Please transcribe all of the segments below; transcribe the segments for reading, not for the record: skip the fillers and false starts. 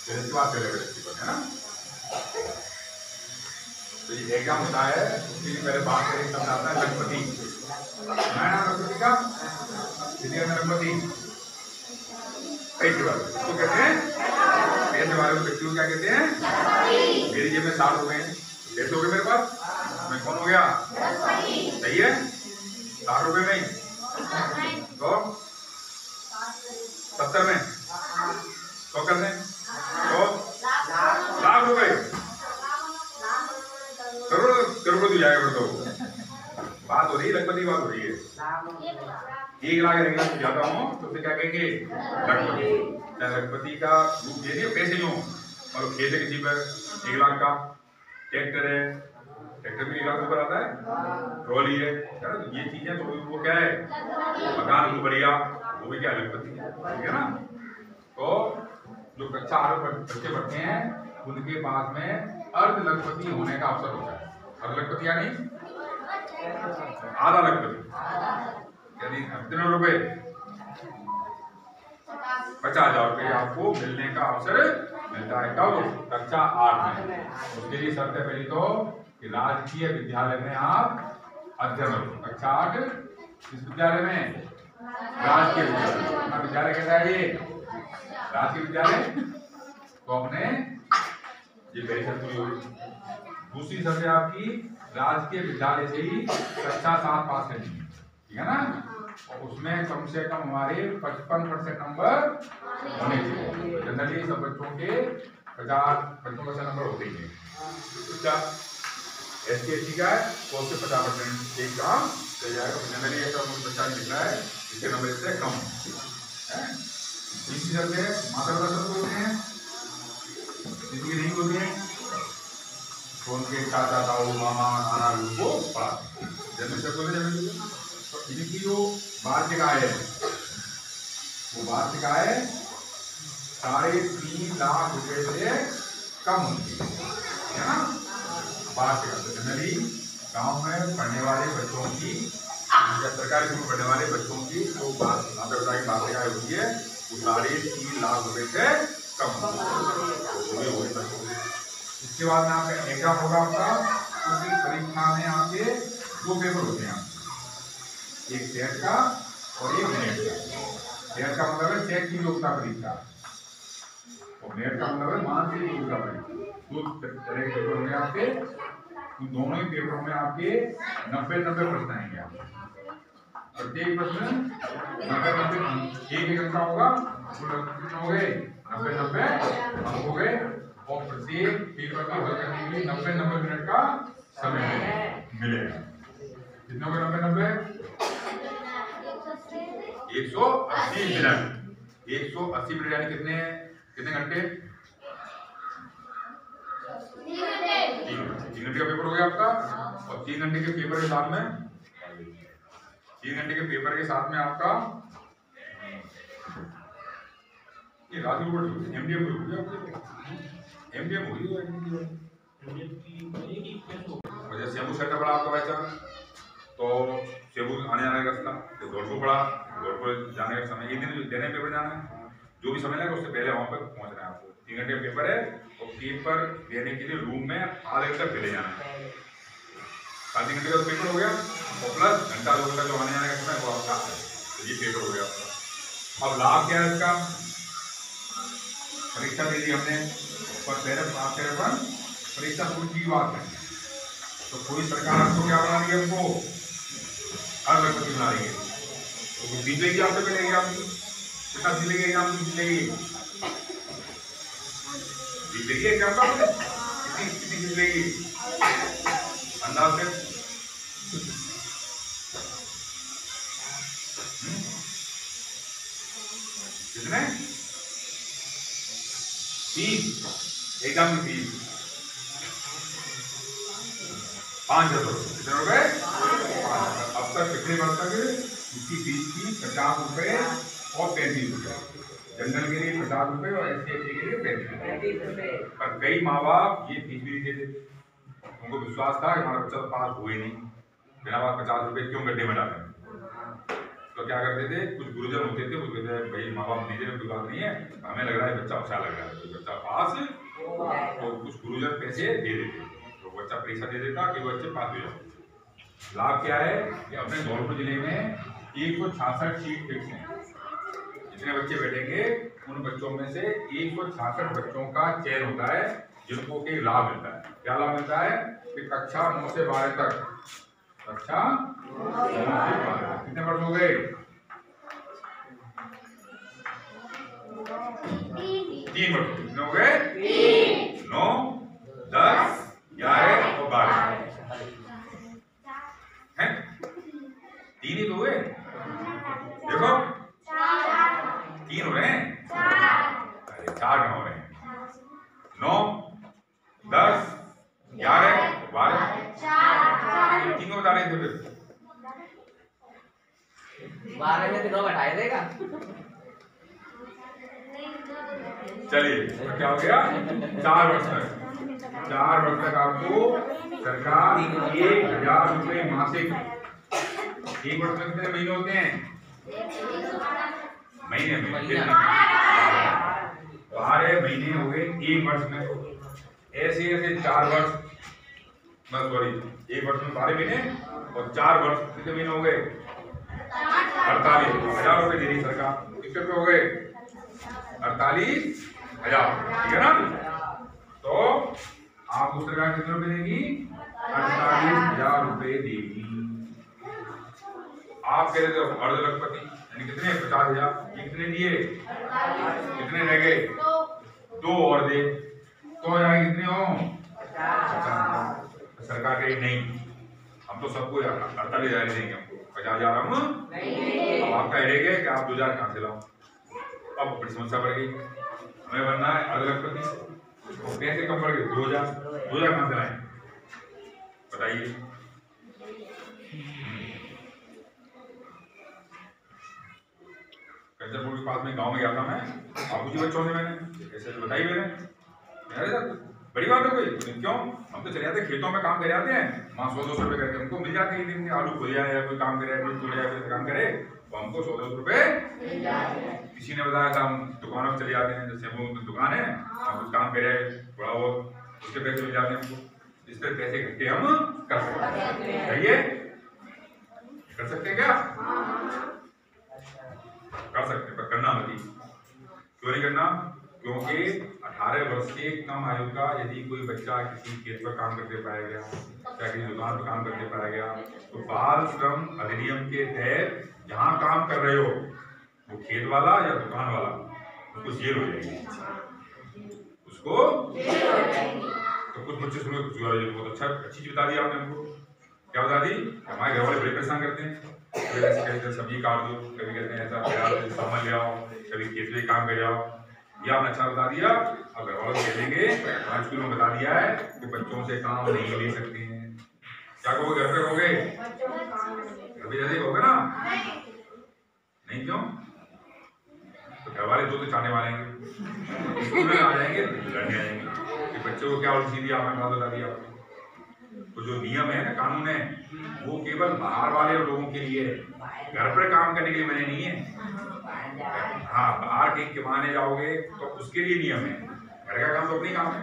फिर इसके बाद चलेगा दृष्टिकोण, है ना। तो ये एग्जाम होता है, उसके लिए पहले बात करें शब्द आता है लखपति। लखपति का लखपति पैसे वाले तो कहते हैं, पैसे वाले व्यक्ति को क्या कहते हैं? मेरी जेब में 60 रुपए हैं, पैसे हो गए मेरे पास, मैं कौन हो गया? सही है, 60 रुपए में तो 70 में तो करने तो लाख रुपए करोड़ तो जाएगा। तो बात हो रही है लखपति, बात हो रही है। 1 लाख 1 लाख ज्यादा हो तो उसे क्या कहेंगे? लखपति। लखपति का रूप ये नहीं पैसे यूं मतलब खेत है किसी पर 1 लाख का, ट्रैक्टर है, ट्रैक्टर भी 1 लाख ऊपर आता है, ट्रॉली है ना। तो ये चीजें तो वो क्या है? मकान को बढ़िया, वो भी क्या लखपति है, ठीक है ना। तो जो कक्षा 8 बच्चे पढ़ते हैं उनके पास में अर्ध लखपति होने का अवसर होता है। अर्ध लखपति यानी आधा लखपति, यानी कितने रुपए? 50,000 रुपए आपको मिलने का अवसर मिलता है। कब? कक्षा 8 में। उसके लिए शर्त है पहली तो कि राजकीय विद्यालय में आप अध्ययन करो। कक्षा 8 किस विद्यालय में? राजकीय विद्यालय। विद्यालय कैसा है ये? राजकीय विद्यालय। तो अपने ये पहली शर्त पूरी होगी। दूसरी शर्त है आपकी राजकीय विद्यालय से ही कक्षा 7 पास करनी है, ठीक है ना। और उसमें कम से कम हमारे 55% नंबर होने चाहिए। जनरली सब बच्चों के 50% नंबर होते ही हैं। SC/ST का है तो उससे 50% एक काम चल जाएगा। जनरली ऐसा बच्चा लिख रहा है इसके नंबर इससे कम है। तीसरी शर्त है माता पिता सबको होते हैं, जिसकी नहीं होती है तो उनके चाचा ताऊ मामा नाना को पढ़ाते हैं। जनरली सब बोलते हैं। तो इनकी जो वार्षिक आय है वो वार्षिक आय 3.5 लाख रुपए से कम होती है ना। वार्षिक जनरली गांव में पढ़ने वाले बच्चों की या सरकारी स्कूल में पढ़ने वाले बच्चों की जो माता पिता की वार्षिक आय होती है वो 3.5 लाख रुपए से कम होती है। इसके बाद में आपका एग्जाम होगा। आपका उसी परीक्षा में आपके 2 पेपर होते हैं, एक सेट का और एक नेट का। सेट का मतलब है सेट की योग्यता परीक्षा और नेट का मतलब है मानसिक योग्यता परीक्षा। 2 तरह के पेपर होंगे आपके। दोनों ही पेपरों में आपके 90 प्रश्न आएंगे। प्रत्येक प्रश्न 90 एक अंक का होगा। कितने हो गए? 90 अंक हो गए। और प्रत्येक पेपर का हल करने के लिए 90 मिनट का समय मिलेगा। कितने हो गए? 90 180 मिनट। 180 मिनट यानी कितने घंटे? 3 घंटे का पेपर हो गया आपका। और 3 घंटे के पेपर के साथ में 3 घंटे के पेपर के साथ में आपका ये राजू बोर्ड MDM हो गया। MDM हो गई वजह से सेबू सेटअप पड़ा आपका बच्चा। तो सेबू आने जाने का रास्ता तो दौड़पुर पड़ा, दौड़पुर जाने का समय एक दिन देने पेपर जाना है। जो भी समय लगेगा उससे पहले वहां पर पहुंचना है आपको। 3 घंटे पेपर है और पेपर देने के लिए रूम में आधे घंटे पहले जाना है। 3 घंटे का पेपर हो गया और प्लस घंटा 2 घंटा जो आने जाने का समय वो आपका ये पेपर हो गया आपका। अब लाभ क्या है इसका? परीक्षा दे दी हमने पर पहले परीक्षा पूरी की बात है। तो कोई सरकार आपको क्या बना रही है? हमको हर लखपति बना रही है। तो कुछ जीत लेगी आपसे पहले एग्जाम की। कितना जीत लेगी एग्जाम की? जीत लेगी एग्जाम का कितनी जीत लेगी अंदाज से? कितने? 30 एग्जाम की फीस 5,000 रुपए। कितने रुपए? 5,000। अब तक पिछले वर्ष तक इसकी फीस थी 50 रुपए और 35 रुपए। जनरल के लिए 50 रुपए और SC/ST के लिए 35 रुपए। पर कई माँ बाप ये फीस भी नहीं देते। उनको विश्वास था कि हमारा बच्चा तो पास हुए नहीं, बिना बात 50 रुपए क्यों गड्ढे में डालें। तो तो क्या करते थे, कुछ गुरुजन होते थे, वो कहते थे भाई माँ बाप दीजिए, कोई बात नहीं है, हमें लग रहा है बच्चा अच्छा लग रहा है, तो बच्चा पास, तो कुछ गुरुजन पैसे दे देते, तो बच्चा परीक्षा दे देता कि बच्चे पास हो जाते। लाभ क्या है कि अपने धौलपुर जिले में 166 सीट फिक्स है। जितने बच्चे बैठेंगे उन बच्चों में से 166 बच्चों का चयन होता है जिनको कि लाभ मिलता है। क्या लाभ मिलता है कि कक्षा 9 से 12 तक, कक्षा 9 से 12 कितने वर्ष हो गए, 3 वर्ष। कितने हो गए, 9, 10, 11 और 12 हैं, 3 ही तो हुए, देखो 3 हो रहे हैं, अरे 4 कहाँ हो रहे हैं, 9, 10, 11, 12, 3 को बता रहे थे फिर 12 में 2 घटाए देगा। चलिए तो क्या हो गया, 4 वर्ष तक, 4 वर्ष तक आपको सरकार 1000 रुपए मासिक। 1 वर्ष में कितने महीने होते हैं, महीने में 12 महीने हो गए 1 वर्ष में। ऐसे ऐसे 4 वर्ष, सॉरी 1 वर्ष में 12 महीने और 4 वर्ष कितने महीने हो गए, 48,000 रुपए दे रही सरकार। कितने रुपए हो गए, 48,000, ठीक है ना। तो आपको सरकार कितने रुपए देगी, 48,000 रुपए देगी। आप कह रहे थे अर्ध लखपति यानी कितने, 50,000, कितने दिए, कितने रह गए, 2 और दे तो यार कितने हो, 50,000। सरकार कही नहीं, हम तो सबको 48,000 देंगे, हमको 50,000 हम नहीं। अब आपका रह गया कि आप 2,000 कहाँ से लाओ, अब बड़ी समस्या बढ़ गई, हमें बनना है अर्ध लखपति, तो कैसे कम बढ़ गए, 2,000 कहाँ से लाए बताइए। कंचनपुर के पास में गांव में गया था मैं, बाबू जी बच्चों से मैंने ऐसे बताई, मैंने बड़ी बात है कोई, क्यों, हम तो चले जाते खेतों में काम कर जाते हैं, वहाँ 100-200 रुपए करके हमको मिल जाते हैं, दिन आलू खोल जाए या कोई काम करे, कोई काम करे तो हमको 100-200 रुपए। किसी ने बताया था हम दुकानों में चले जाते हैं, जैसे वो दुकान है, हम कुछ काम करे थोड़ा बहुत, उसके पैसे मिल जाते हैं हमको, इस तरह पैसे इकट्ठे हम कर सकते हैं, सही है, कर सकते हैं क्या, कर सकते हैं, पर करना मत, क्यों नहीं करना, क्योंकि 18 वर्ष से कम आयु का यदि कोई बच्चा किसी खेत पर काम करते पाया गया या किसी दुकान पर काम करते पाया गया तो बाल श्रम अधिनियम के तहत जहाँ काम कर रहे हो वो खेत वाला या दुकान वाला, उसको जेल हो जाएगी, उसको तो कुछ बच्चे सुनो, बहुत अच्छी चीज बता दी आपने हमको, क्या बता दी, हमारे घर वाले बड़े परेशान करते हैं, कभी सब्जी काट दो, कभी कहते हैं ऐसा सामान ले आओ, कभी खेत में काम कर जाओ, ये आपने अच्छा बता दिया। अब घर वालों कहेंगे आज स्कूल में बता दिया है कि बच्चों से काम नहीं ले सकते हैं, क्या कहोगे, घर पे कहोगे, घर पे जैसे कहोगे ना, नहीं क्यों, तो घर वाले दो तो चाहने वाले हैं, स्कूल में आ जाएंगे लड़ने आएंगे कि बच्चों को क्या उल्टी दी आपने बता दिया। तो जो नियम है ना, कानून है, वो केवल बाहर वाले लोगों के लिए है, घर पर काम करने के लिए मैंने नहीं है। हाँ, बाहर कहीं कमाने जाओगे तो उसके लिए नियम है, घर का काम तो अपनी काम है,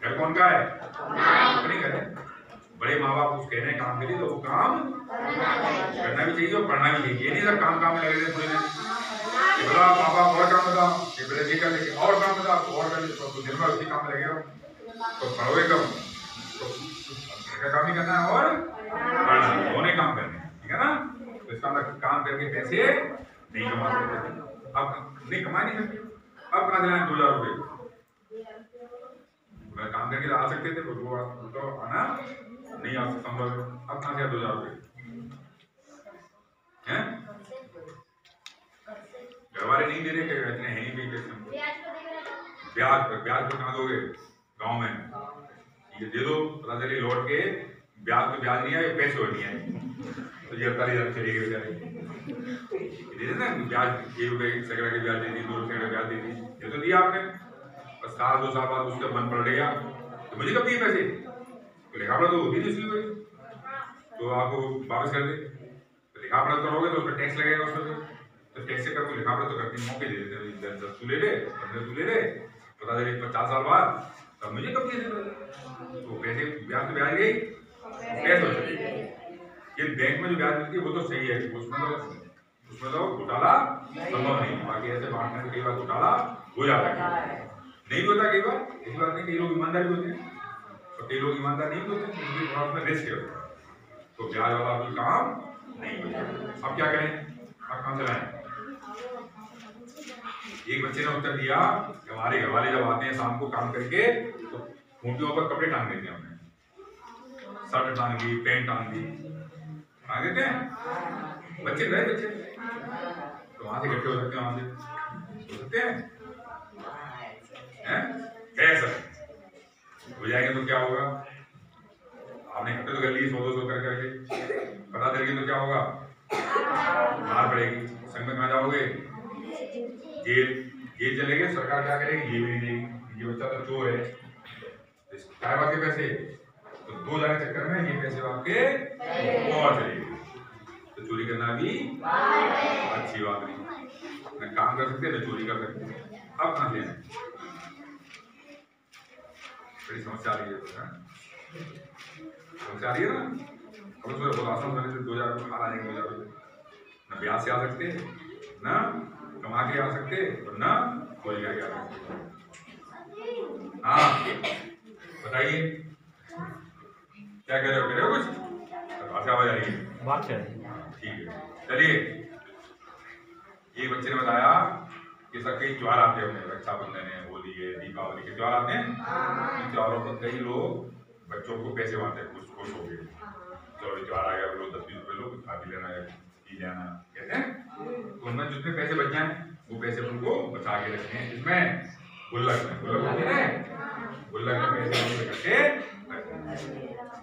घर कौन का है, अपनी घर है। बड़े माँ बाप कुछ कह रहे हैं काम के लिए तो वो काम करना भी चाहिए और पढ़ना भी चाहिए, ये नहीं सर काम में लगे थे पूरे दिन, बड़ा पापा और काम बता, ये बड़े जी कर लेके और काम बता और कर ले, तो दिन भर उसी काम में लगे रहो, तो पढ़ोगे कम, तो घर का काम ही करना है और पढ़ना, दोनों काम करने, ठीक है ना। तो इसका मतलब काम करके पैसे नहीं कमा सकते, अब नहीं कमा नहीं सकते, अब कहाँ से लाए 2,000 रुपए, काम करके आ सकते थे तो आना नहीं आ सकता, अब कहाँ से 2,000 रुपए हैं, घर वाले नहीं दे रहे, इतने है नहीं, ब्याज पर कहाँ दोगे, गाँव में ये दे दो, पता चले लौट के ब्याज पे ब्याज नहीं आए, पैसे और नहीं आए, तो ये 48,000 चले गए बेचारे, ना ब्याज 1 रुपए सैकड़ा के ब्याज दे दी, 2 रुपए ब्याज दे दी, ये तो दिया आपने, बस 2 साल बाद उसका मन पड़ गया तो मुझे कब दिए पैसे, तो लिखा पड़ा तो होती नहीं उसकी कोई, तो आपको वापस कर दे, तो लिखा लिखा पढ़ा करोगे तो उसमें टैक्स लगेगा, उसमें तो टैक्स से कर लिखा पढ़ा तो करती मौके दे देते, 10 तू ले ले, 15 तू ले ले, पता चले 50 साल बाद तब मुझे कब दे देते, तो पैसे ब्याज तो ब्याज गई, कैसे हो सकती। ये बैंक में जो ब्याज मिलती है वो तो सही है, उसमें तो घोटाला संभव नहीं, बाकी ऐसे बांटने में कई बार घोटाला हो जाता है, नहीं होता कई बार, ऐसी बात नहीं, कई लोग ईमानदार भी होते हैं और कई लोग ईमानदार नहीं होते, क्योंकि थोड़ा उसमें रिस्क है, तो ब्याज वाला कोई काम नहीं होता। अब क्या करें, अब काम चलाएं। एक बच्चे ने उत्तर दिया कि हमारे घर वाले जब आते हैं शाम को काम करके तो खूंटियों पर कपड़े टांग देते हैं, हमने शर्ट टांग दी, पैंट टांग दी, टांग देते हैं, बच्चे गए बच्चे तो वहां से इकट्ठे हो सकते हैं, वहां से हो सकते हैं, कैसे हो जाएंगे तो क्या होगा, आपने इकट्ठे तो कर लिए 100-200 कर करके, पता चल गया तो क्या होगा, मार पड़ेगी, संग में कहाँ जाओगे, जेल चले गए, सरकार क्या करेगी, ये भी नहीं देगी, ये बच्चा तो चोर है, क्या बात के पैसे, तो 2 लाख चक्कर में ये पैसे आपके और चले गए, तो चोरी करना भी अच्छी बात नहीं, न काम कर सकते न चोरी कर सकते, अब कहाँ से बड़ी समस्या आ रही है, समस्या आ रही है ना, अब उसमें बहुत आसान बने से 2000 रुपये खा लाएंगे, 2000 रुपये न ब्याज से आ सकते, न कमा के आ सकते और न कोई क्या आ सकते। हाँ बताइए क्या कर रहे हो कुछ, आवाज आ रही है, बात है ठीक है। चलिए एक बच्चे ने बताया कि सब कई त्योहार आते हैं, रक्षाबंधन है, होली है, दीपावली के त्योहार आते हैं, इन त्योहारों पर कई लोग बच्चों को पैसे बांटते हैं, खुश हो गए, चलो त्योहार आ गया, लो 10-20 रुपये लो, खा पी लेना है, पी लेना कहते हैं, तो उनमें जितने पैसे बच जाए वो पैसे उनको बचा के रखते हैं, इसमें गुल्लक में पैसे इकट्ठे,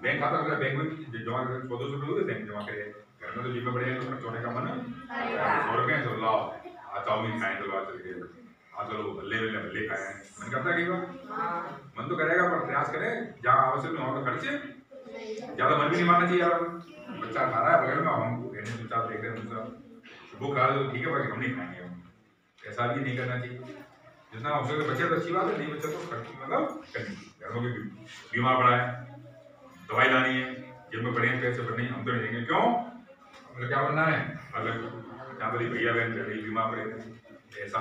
बैंक खाता होता है, बैंक में जमा कर 100-200 रुपये बैंक जमा करे, घर में तो जेब में पड़े हैं तो खर्च होने का मन 100 रुपये तो लाओ आज चाउमीन खाएं, चलो आज चल के आज चलो भल्ले खाए, मन करता है कई बार, मन तो करेगा पर प्रयास करें, जहाँ आवश्यक नहीं वहाँ तो खर्चे, ज्यादा मन भी नहीं मानना चाहिए यार, बच्चा खा रहा है बगल में, हम चुपचाप देख रहे हैं, वो खा रहे तो ठीक है, बाकी हम नहीं खाएंगे, ऐसा भी नहीं करना चाहिए, जितना हो सके बच्चे तो अच्छी बात है, नहीं बच्चा तो खर्च मतलब घर में बीमार पड़ा है, दवाई लानी है, जेब में पड़े हैं पैसे भरने, हम तो नहीं देंगे, क्यों, हमें क्या बनना है अलग, जहाँ पर भैया बहन बीमार पड़े ऐसा